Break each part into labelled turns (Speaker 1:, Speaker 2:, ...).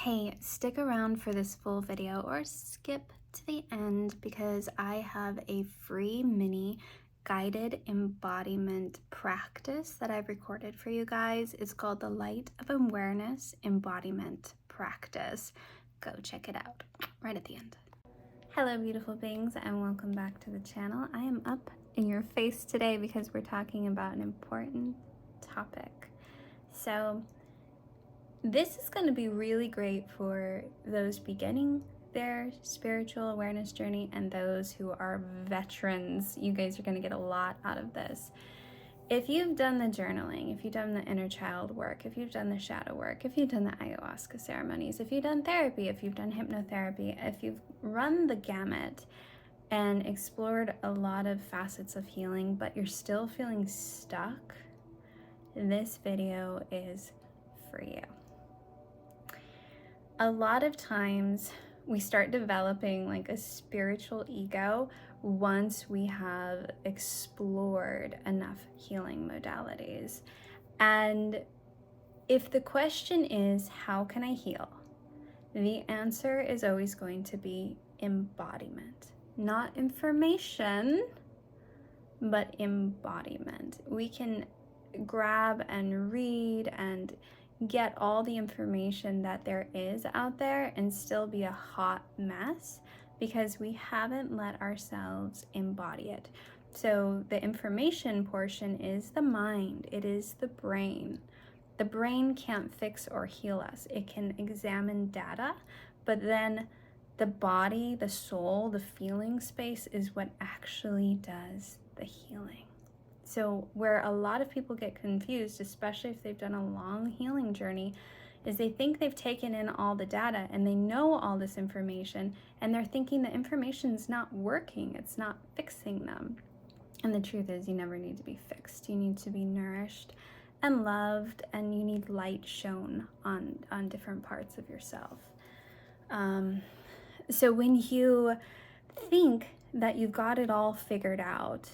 Speaker 1: Hey, stick around for this full video or skip to the end because I have a free mini guided embodiment practice that I've recorded for you guys. It's called the Light of Awareness Embodiment Practice. Go check it out right at the end. Hello, beautiful beings, and welcome back to the channel. I am up in your face today because we're talking about an important topic. So this is going to be really great for those beginning their spiritual awareness journey and those who are veterans. You guys are going to get a lot out of this. If you've done the journaling, if you've done the inner child work, if you've done the shadow work, if you've done the ayahuasca ceremonies, if you've done therapy, if you've done hypnotherapy, if you've run the gamut and explored a lot of facets of healing, but you're still feeling stuck, this video is for you. A lot of times we start developing like a spiritual ego once we have explored enough healing modalities. And if the question is, how can I heal? The answer is always going to be embodiment, not information, but embodiment. We can grab and read and get all the information that there is out there and still be a hot mess because we haven't let ourselves embody it. So the information portion is the mind, it is the brain. The brain can't fix or heal us. It can examine data, but then the body, the soul, the feeling space is what actually does the healing. So where a lot of people get confused, especially if they've done a long healing journey, is they think they've taken in all the data and they know all this information and they're thinking the information's not working, it's not fixing them. And the truth is you never need to be fixed. You need to be nourished and loved, and you need light shown on different parts of yourself. So when you think that you've got it all figured out,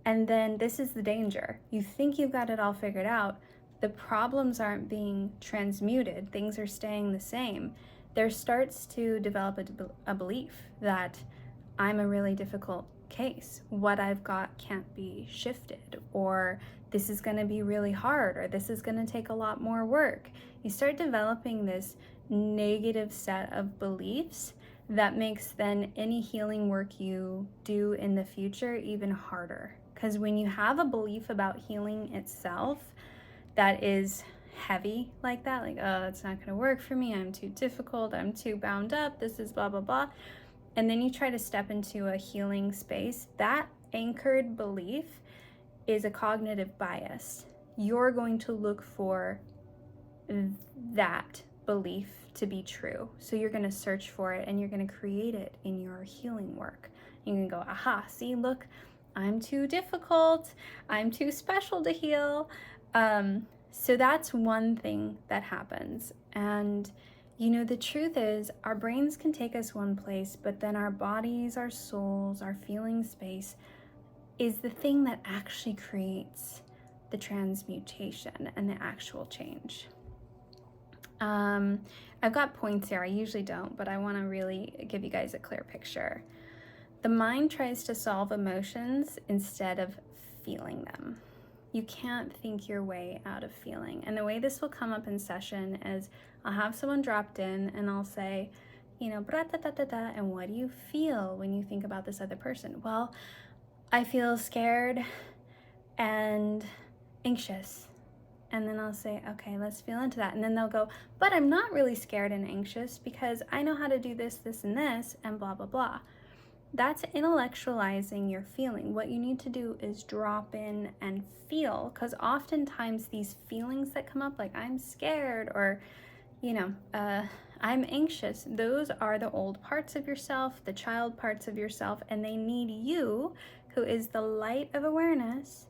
Speaker 1: and then this is the danger. You think you've got it all figured out. The problems aren't being transmuted. Things are staying the same. There starts to develop a belief that I'm a really difficult case. What I've got can't be shifted, or this is going to be really hard, or this is going to take a lot more work. You start developing this negative set of beliefs that makes then any healing work you do in the future even harder. Because when you have a belief about healing itself that is heavy like that, like, oh, it's not going to work for me, I'm too difficult, I'm too bound up, this is blah, blah, blah. And then you try to step into a healing space, that anchored belief is a cognitive bias. You're going to look for that belief to be true. So you're going to search for it and you're going to create it in your healing work. You can go, aha, see, look, I'm too difficult, I'm too special to heal. So that's one thing that happens. And you know, the truth is our brains can take us one place, but then our bodies, our souls, our feeling space is the thing that actually creates the transmutation and the actual change. I've got points here. I usually don't, but I want to really give you guys a clear picture. The mind tries to solve emotions instead of feeling them. You can't think your way out of feeling. And the way this will come up in session is I'll have someone dropped in and I'll say, you know, bra-da-da-da-da, and what do you feel when you think about this other person? Well, I feel scared and anxious. And then I'll say, okay, let's feel into that. And then they'll go, but I'm not really scared and anxious because I know how to do this, this, and this, and blah, blah, blah. That's intellectualizing your feeling. What you need to do is drop in and feel, because oftentimes these feelings that come up, like I'm scared or, you know, I'm anxious, those are the old parts of yourself, the child parts of yourself, and they need you, who is the light of awareness,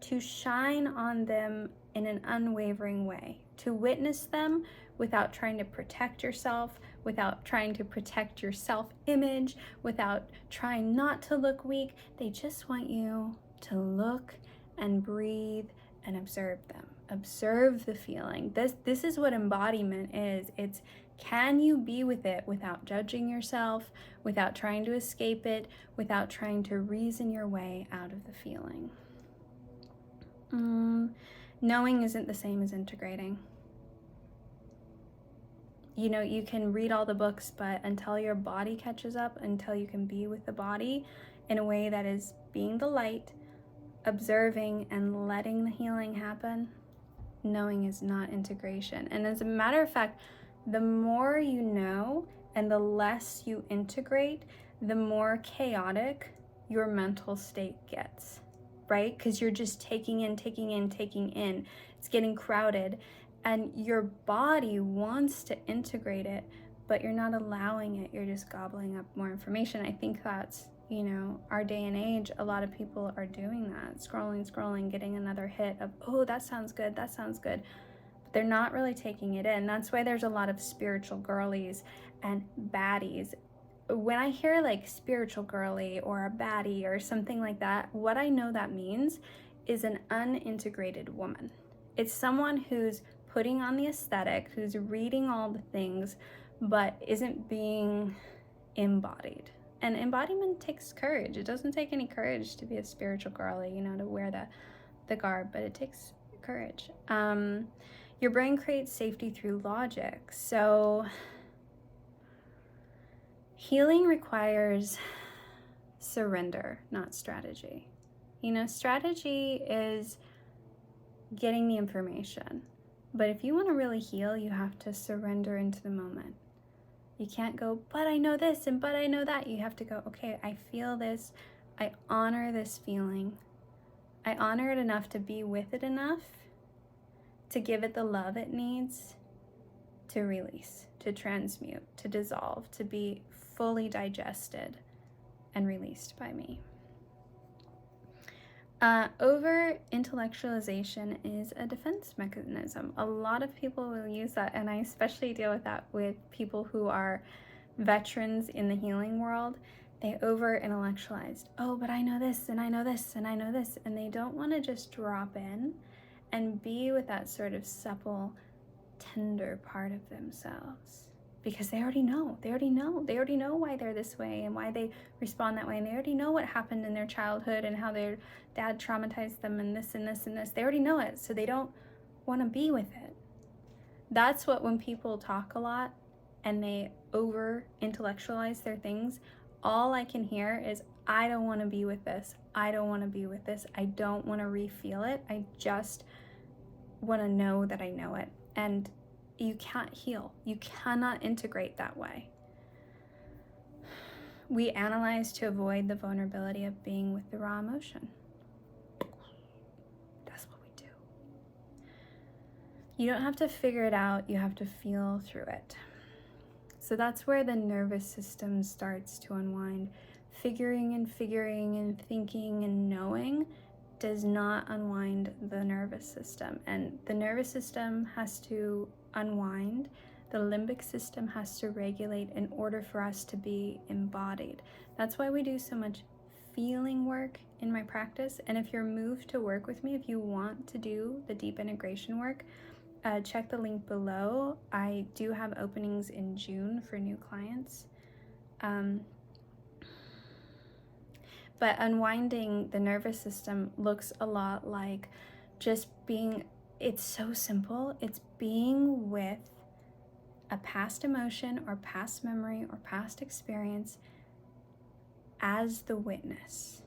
Speaker 1: to shine on them in an unwavering way, to witness them without trying to protect yourself, without trying to protect your self-image, without trying not to look weak. They just want you to look and breathe and observe them. observe the feeling. This is what embodiment is. It's, can you be with it without judging yourself, without trying to escape it, without trying to reason your way out of the feeling? Knowing isn't the same as integrating. You know, you can read all the books, but until your body catches up, until you can be with the body in a way that is being the light, observing and letting the healing happen, knowing is not integration. And as a matter of fact, the more you know and the less you integrate, the more chaotic your mental state gets, right? Because you're just taking in. It's getting crowded, and your body wants to integrate it, but you're not allowing it. You're just gobbling up more information. I think that's, you know, our day and age, a lot of people are doing that, scrolling, getting another hit of, oh, that sounds good. But they're not really taking it in. That's why there's a lot of spiritual girlies and baddies. When I hear like spiritual girly or a baddie or something like that, what I know that means is an unintegrated woman. It's someone who's putting on the aesthetic, who's reading all the things, but isn't being embodied. And embodiment takes courage. It doesn't take any courage to be a spiritual girly, you know, to wear the garb, but it takes courage. Your brain creates safety through logic. So healing requires surrender, not strategy. You know, strategy is getting the information. But if you want to really heal, you have to surrender into the moment. You can't go, but I know this and but I know that. You have to go, okay, I feel this. I honor this feeling. I honor it enough to be with it enough to give it the love it needs to release, to transmute, to dissolve, to be fully digested and released by me. Over-intellectualization is a defense mechanism. A lot of people will use that, and I especially deal with that with people who are veterans in the healing world. They over-intellectualize. Oh, but I know this, and I know this, and I know this. And they don't want to just drop in and be with that sort of supple, tender part of themselves. Because they already know why they're this way and why they respond that way. And they already know what happened in their childhood and how their dad traumatized them and this and this and this. They already know it, so they don't want to be with it. That's what, when people talk a lot and they over-intellectualize their things, all I can hear is, I don't want to be with this. I don't want to be with this. I don't want to re-feel it. I just want to know that I know it. And you can't heal. You cannot integrate that way. We analyze to avoid the vulnerability of being with the raw emotion. That's what we do. You don't have to figure it out. You have to feel through it. So that's where the nervous system starts to unwind. Figuring and thinking and knowing does not unwind the nervous system. And the nervous system has to unwind. The limbic system has to regulate in order for us to be embodied. That's why we do so much feeling work in my practice. And if you're moved to work with me, if you want to do the deep integration work, check the link below. I do have openings in June for new clients. But unwinding the nervous system looks a lot like just being, it's so simple. It's being with a past emotion or past memory or past experience as the witness,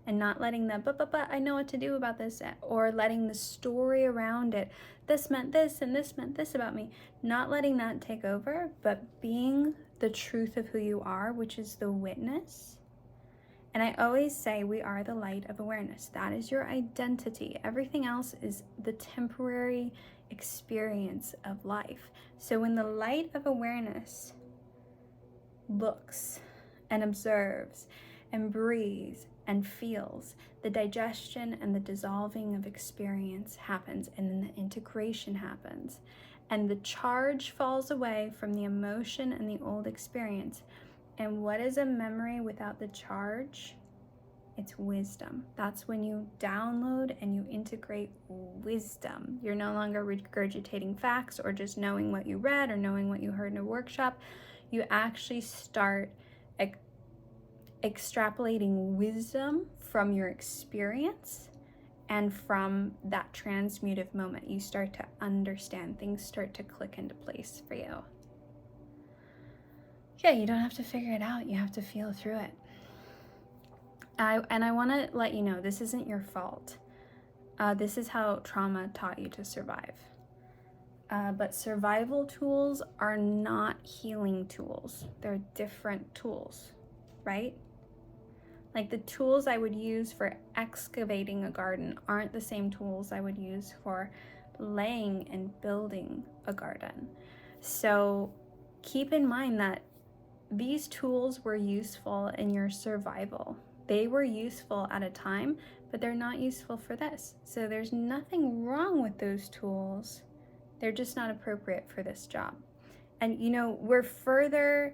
Speaker 1: and not letting the, but I know what to do about this, or letting the story around it, this meant this and this meant this about me, not letting that take over, but being the truth of who you are, which is the witness. And I always say we are the light of awareness. That is your identity. Everything else is the temporary experience of life. So when the light of awareness looks and observes and breathes and feels, the digestion and the dissolving of experience happens, and then the integration happens. And the charge falls away from the emotion and the old experience. And what is a memory without the charge? It's wisdom. That's when you download and you integrate wisdom. You're no longer regurgitating facts or just knowing what you read or knowing what you heard in a workshop. You actually start extrapolating wisdom from your experience, and from that transmutive moment, you start to understand. Things start to click into place for you. Yeah, you don't have to figure it out. You have to feel through it. I want to let you know, this isn't your fault. This is how trauma taught you to survive. But survival tools are not healing tools. They're different tools, right? Like the tools I would use for excavating a garden aren't the same tools I would use for laying and building a garden. So keep in mind that these tools were useful in your survival. They were useful at a time, but they're not useful for this. So there's nothing wrong with those tools. They're just not appropriate for this job. And you know, we're further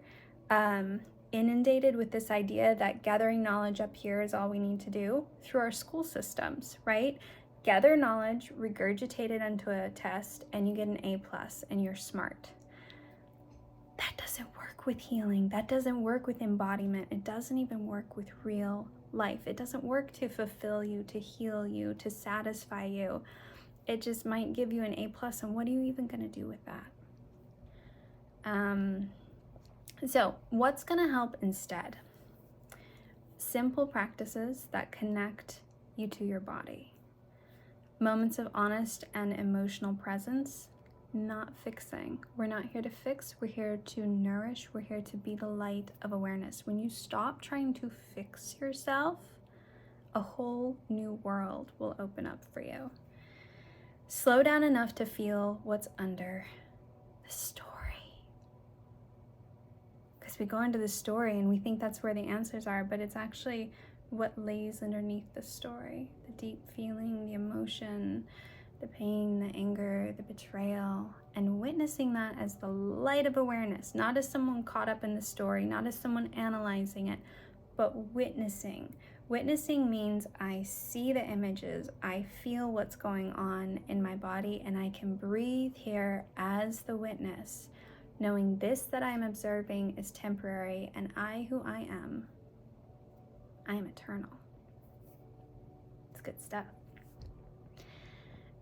Speaker 1: inundated with this idea that gathering knowledge up here is all we need to do through our school systems, right? Gather knowledge, regurgitate it onto a test, and you get an A+ and you're smart. That doesn't work with healing. That doesn't work with embodiment. It doesn't even work with real life. It doesn't work to fulfill you, to heal you, to satisfy you. It just might give you an A+, and what are you even going to do with that? So what's going to help instead? Simple practices that connect you to your body. Moments of honest and emotional presence, not fixing. We're not here to fix, we're here to nourish, we're here to be the light of awareness. When you stop trying to fix yourself, a whole new world will open up for you. Slow down enough to feel what's under the story. Because we go into the story and we think that's where the answers are, but it's actually what lays underneath the story. The deep feeling, the emotion, the pain, the anger, the betrayal, and witnessing that as the light of awareness, not as someone caught up in the story, not as someone analyzing it, but witnessing. Witnessing means I see the images, I feel what's going on in my body, and I can breathe here as the witness, knowing this that I'm observing is temporary, and I who I am eternal. It's good stuff.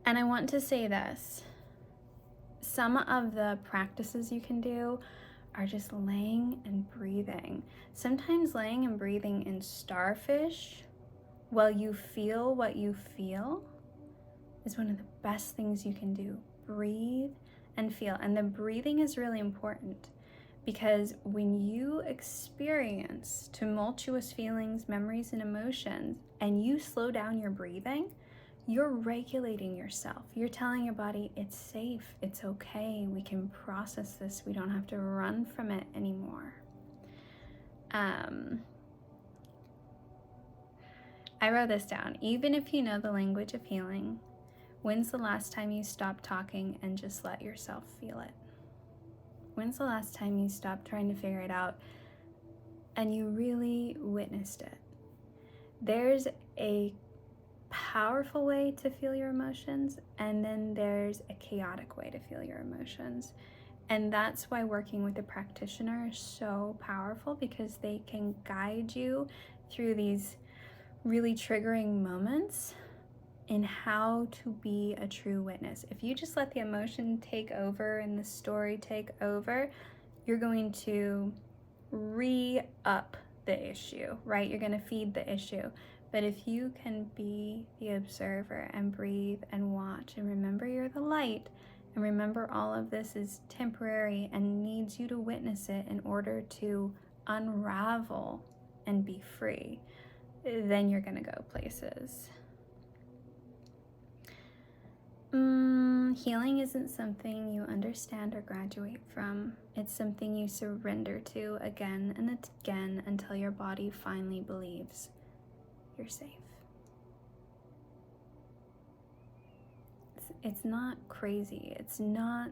Speaker 1: And I want to say this. Some of the practices you can do are just laying and breathing. Sometimes laying and breathing in starfish while you feel what you feel is one of the best things you can do. Breathe and feel. And the breathing is really important because when you experience tumultuous feelings, memories, and emotions, and you slow down your breathing, you're regulating yourself. You're telling your body it's safe, it's okay, we can process this, we don't have to run from it anymore. I wrote this down. Even if you know the language of healing, when's the last time you stopped talking and just let yourself feel it? When's the last time you stopped trying to figure it out and you really witnessed it? There's a powerful way to feel your emotions, and then there's a chaotic way to feel your emotions. And that's why working with a practitioner is so powerful, because they can guide you through these really triggering moments in how to be a true witness. If you just let the emotion take over and the story take over, you're going to re-up the issue, right? You're going to feed the issue. But if you can be the observer and breathe and watch and remember you're the light, and remember all of this is temporary and needs you to witness it in order to unravel and be free, then you're going to go places. Healing isn't something you understand or graduate from. It's something you surrender to again and again until your body finally believes you're safe. It's not crazy. It's not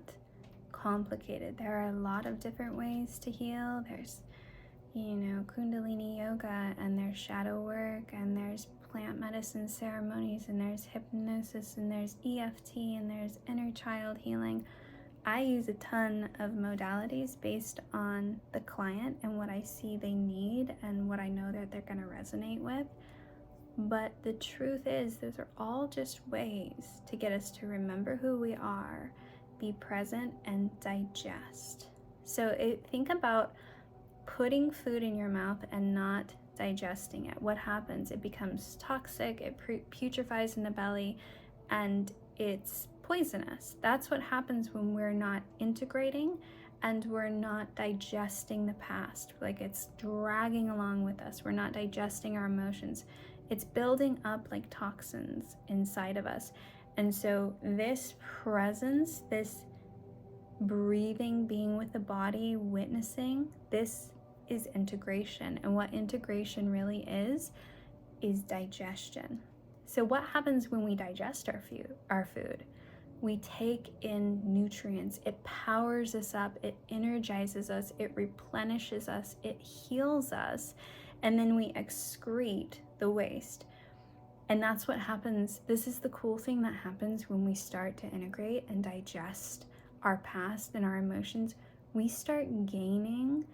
Speaker 1: complicated. There are a lot of different ways to heal. There's, Kundalini yoga, and there's shadow work, and there's plant medicine ceremonies, and there's hypnosis, and there's EFT, and there's inner child healing. I use a ton of modalities based on the client and what I see they need and what I know that they're going to resonate with. But the truth is, those are all just ways to get us to remember who we are, be present, and digest. So think about putting food in your mouth and not digesting it. What happens? It becomes toxic, it putrefies in the belly, and it's poisonous. That's what happens when we're not integrating and we're not digesting the past. Like, it's dragging along with us. We're not digesting our emotions. It's building up like toxins inside of us. And so this presence, this breathing, being with the body, witnessing, this is integration. And what integration really is digestion. So what happens when we digest our food? We take in nutrients. It powers us up. It energizes us. It replenishes us. It heals us. And then we excrete the waste. And that's what happens. This is the cool thing that happens when we start to integrate and digest our past and our emotions. We start gaining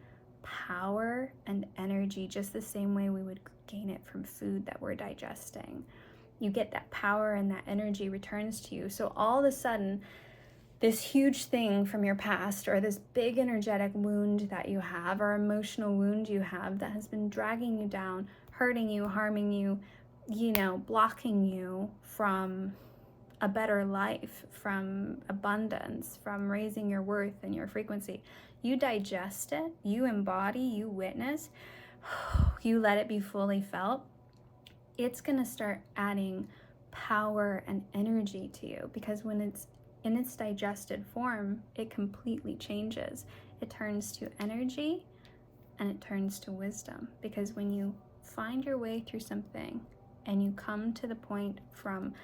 Speaker 1: power and energy just the same way we would gain it from food that we're digesting. You get that power and that energy returns to you. So all of a sudden, this huge thing from your past, or this big energetic wound that you have, or emotional wound you have that has been dragging you down, hurting you, harming you, blocking you from a better life, from abundance, from raising your worth and your frequency. You digest it, you embody, you witness, you let it be fully felt. It's going to start adding power and energy to you, because when it's in its digested form, it completely changes. It turns to energy and it turns to wisdom, because when you find your way through something and you come to the point from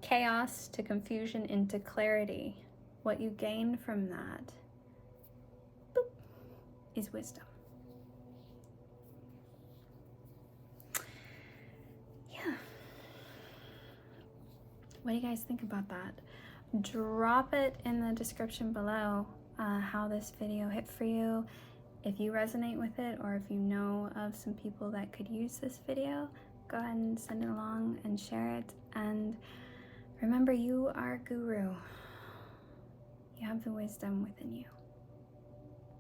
Speaker 1: chaos to confusion into clarity, what you gain from that is wisdom. Yeah. What do you guys think about that? Drop it in the description below how this video hit for you. If you resonate with it, or if you know of some people that could use this video, go ahead and send it along and share it. And remember, you are a guru. You have the wisdom within you.